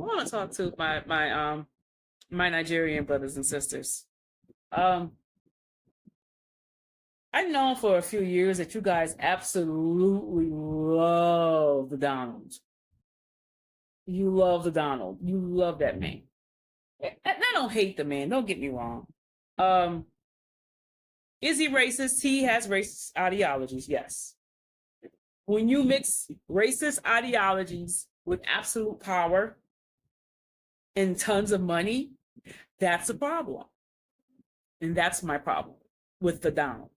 want to talk to my Nigerian brothers and sisters. Um, I've known for a few years that you guys absolutely love the Donald. You love the Donald. You love that man. And I don't hate the man. Don't get me wrong. Um, is he racist? He has racist ideologies. Yes. When you mix racist ideologies with absolute power and tons of money, that's a problem. And that's my problem with the Donald.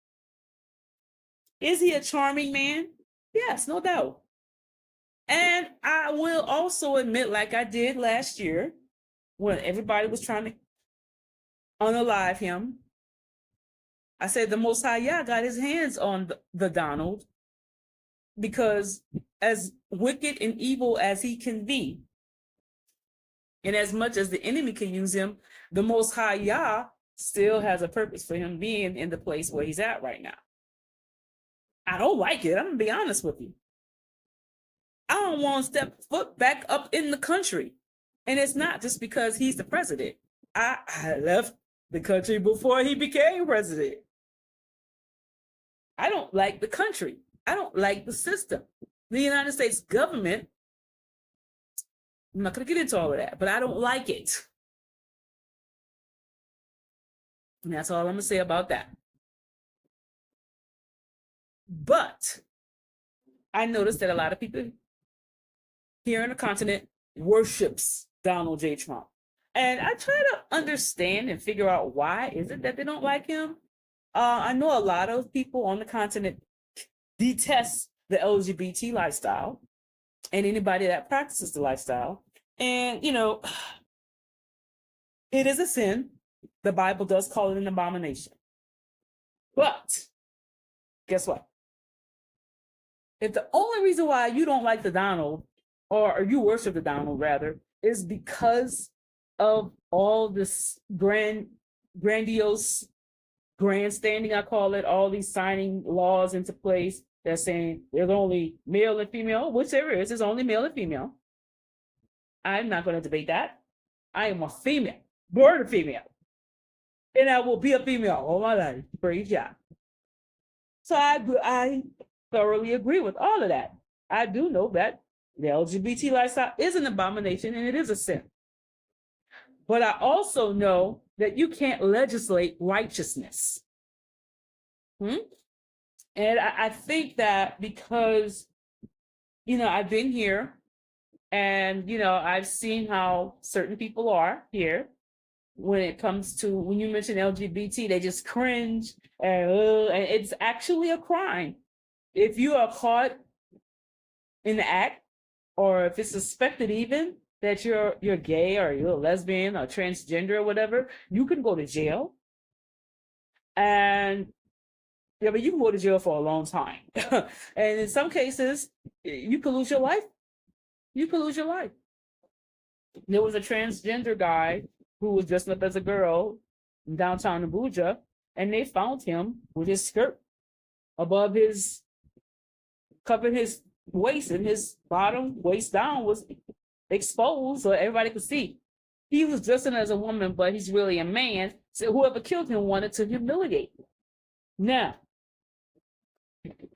Is he a charming man? Yes, no doubt. And I will also admit, like I did last year, when everybody was trying to unalive him, I said the Most High Yah got his hands on the Donald, because as wicked and evil as he can be, and as much as the enemy can use him, the Most High Yah still has a purpose for him being in the place where he's at right now. I don't like it. I'm going to be honest with you. I don't want to step foot back up in the country. And it's not just because he's the president. I left the country before he became president. I don't like the country. I don't like the system. The United States government, I'm not going to get into all of that, but I don't like it. And that's all I'm going to say about that. But I noticed that a lot of people here on the continent worships Donald J. Trump. And I try to understand and figure out why is it that they don't like him. I know a lot of people on the continent detest the LGBT lifestyle and anybody that practices the lifestyle. And, you know, it is a sin. The Bible does call it an abomination. But guess what? If the only reason why you don't like the Donald, or you worship the Donald rather, is because of all this grandiose grandstanding, I call it, all these signing laws into place that's saying there's only male and female, which there is, there's only male and female. I'm not going to debate that. I am a female, born a female, and I will be a female all my life. Praise God. So I thoroughly agree with all of that. I do know that the LGBT lifestyle is an abomination and it is a sin. But I also know that you can't legislate righteousness. And I think that because, you know, I've been here and, you know, I've seen how certain people are here when it comes to, when you mention LGBT, they just cringe and it's actually a crime. If you are caught in the act, or if it's suspected even that you're gay or you're a lesbian or transgender or whatever, you can go to jail. And yeah, but you can go to jail for a long time. And in some cases, you could lose your life. You could lose your life. There was a transgender guy who was dressing up as a girl in downtown Abuja, and they found him with his skirt above his, covering his waist, and his bottom waist down was exposed so everybody could see. He was dressing as a woman, but he's really a man. So whoever killed him wanted to humiliate him. Now,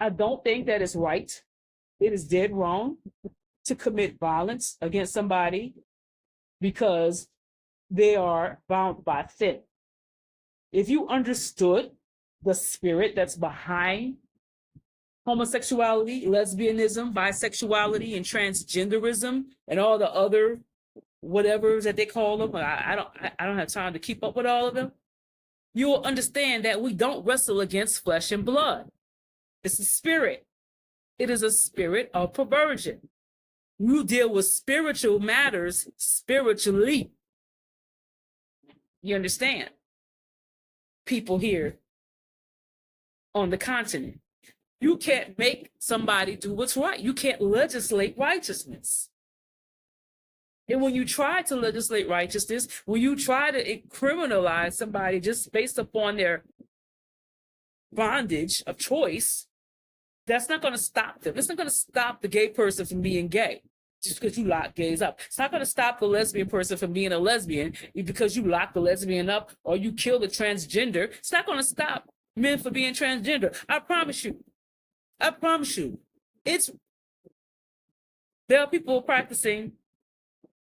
I don't think that is right. It is dead wrong to commit violence against somebody because they are bound by sin. If you understood the spirit that's behind homosexuality, lesbianism, bisexuality, and transgenderism, and all the other whatevers that they call them, I don't have time to keep up with all of them. You will understand that we don't wrestle against flesh and blood. It's a spirit. It is a spirit of perversion. You deal with spiritual matters spiritually. You understand? People here on the continent. You can't make somebody do what's right. You can't legislate righteousness. And when you try to legislate righteousness, when you try to criminalize somebody just based upon their bondage of choice, that's not going to stop them. It's not going to stop the gay person from being gay. just because you lock gays up. It's not going to stop the lesbian person from being a lesbian because you lock the lesbian up or you kill the transgender. It's not going to stop men from being transgender. I promise you. I promise you. There are people practicing.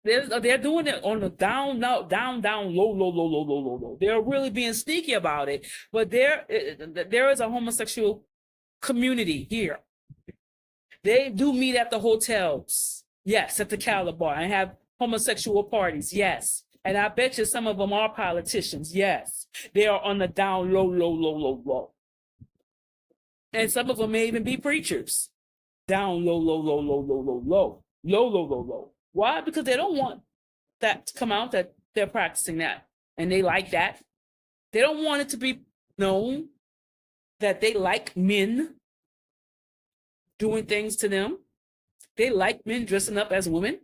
They're doing it on the down, low. They're really being sneaky about it. But there is a homosexual community here. They do meet at the hotels. Yes, at the Calabar, and have homosexual parties. Yes. And I bet you some of them are politicians. Yes. They are on the down low. And some of them may even be preachers. Down low. Why? Because they don't want that to come out that they're practicing that. And they like that. They don't want it to be known that they like men doing things to them. They like men dressing up as women.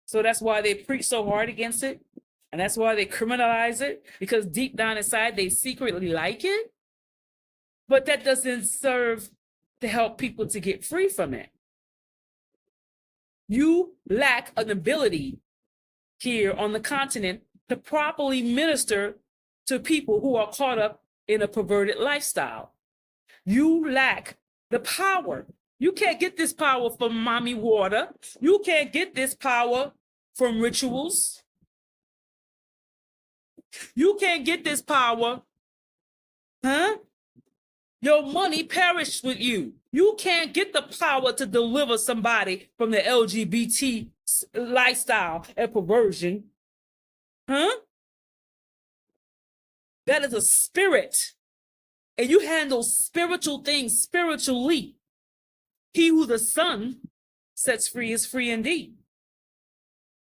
So that's why they preach so hard against it. And that's why they criminalize it, because deep down inside, they secretly like it. But that doesn't serve to help people to get free from it. You lack an ability here on the continent to properly minister to people who are caught up in a perverted lifestyle. You lack the power. You can't get this power from mommy water. You can't get this power from rituals. You can't get this power, Your money perished with you. You can't get the power to deliver somebody from the LGBT lifestyle and perversion. That is a spirit. And you handle spiritual things spiritually. He who the Son sets free is free indeed.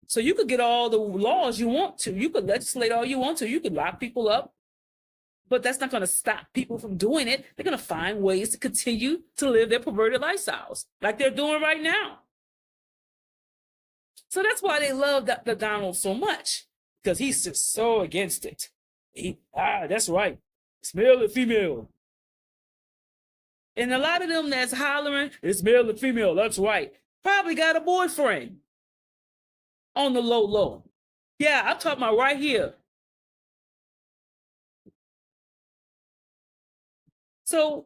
So you could get all the laws you want to. You could legislate all you want to. You could lock people up. But that's not going to stop people from doing it. They're going to find ways to continue to live their perverted lifestyles like they're doing right now. So that's why they love the Donald so much, because he's just so against it. That's right. It's male and female. And a lot of them that's hollering, it's male and female, that's right, probably got a boyfriend on the low. Yeah, I'm talking about right here. So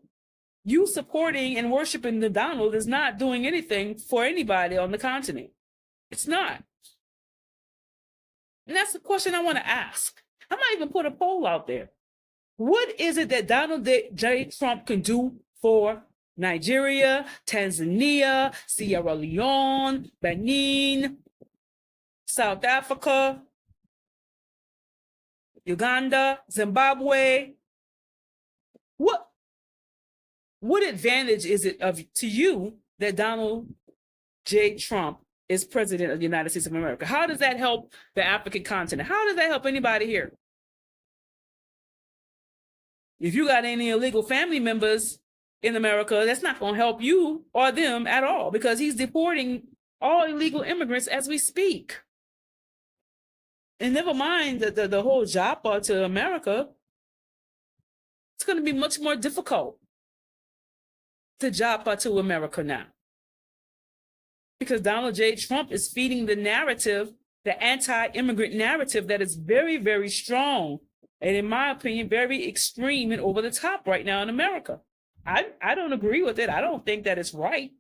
you supporting and worshiping the Donald is not doing anything for anybody on the continent. It's not. And that's the question I want to ask. I might even put a poll out there. What is it that Donald J. Trump can do for Nigeria, Tanzania, Sierra Leone, Benin, South Africa, Uganda, Zimbabwe? What advantage is it to you that Donald J. Trump is president of the United States of America? How does that help the African continent? How does that help anybody here? If you got any illegal family members in America, that's not going to help you or them at all, because he's deporting all illegal immigrants as we speak. And never mind the whole JAPA to America. It's going to be much more difficult to JAPA to America now, because Donald J. Trump is feeding the narrative, the anti-immigrant narrative that is very, very strong, and in my opinion, very extreme and over the top right now in America. I don't agree with it. I don't think that it's right.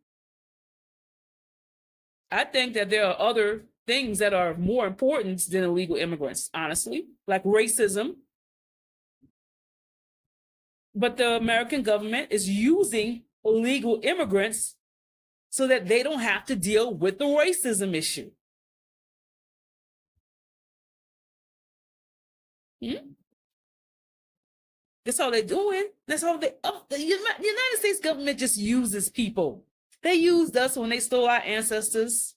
I think that there are other things that are more important than illegal immigrants, honestly, like racism. But the American government is using illegal immigrants so that they don't have to deal with the racism issue. That's all they're doing. That's all the United States government just uses people. They used us when they stole our ancestors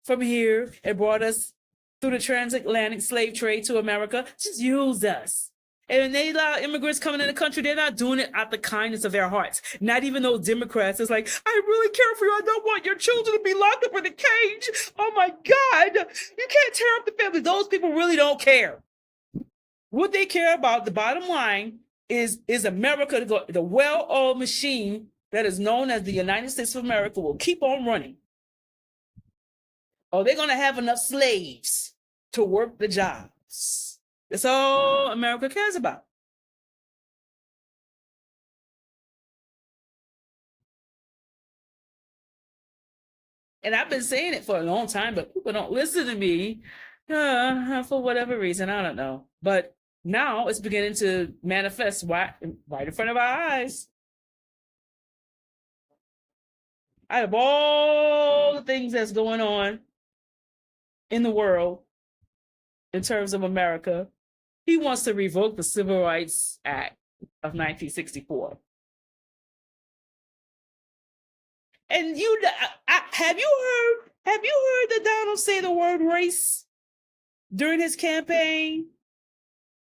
from here and brought us through the transatlantic slave trade to America. Just used us. And when they allow immigrants coming in the country, they're not doing it out the kindness of their hearts. Not even those Democrats. It's like, I really care for you. I don't want your children to be locked up in a cage. Oh my God. You can't tear up the family. Those people really don't care. What they care about, the bottom line, is America, the well-oiled machine that is known as the United States of America, will keep on running. Are they going to have enough slaves to work the jobs? That's all America cares about. And I've been saying it for a long time, but people don't listen to me for whatever reason. I don't know. But now it's beginning to manifest right in front of our eyes. Out of all the things that's going on in the world in terms of America, he wants to revoke the Civil Rights Act of 1964. And have you heard that Donald say the word race during his campaign,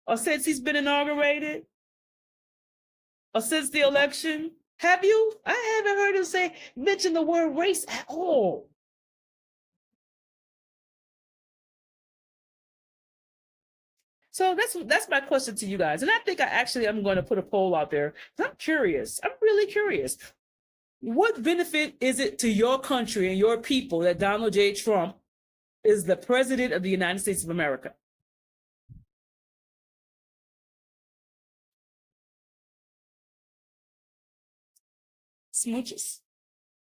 or since he's been inaugurated, or since the election? Have you? I haven't heard him mention the word race at all. So that's my question to you guys, and I think I'm going to put a poll out there. I'm curious. I'm really curious. What benefit is it to your country and your people that Donald J. Trump is the president of the United States of America? Smooches.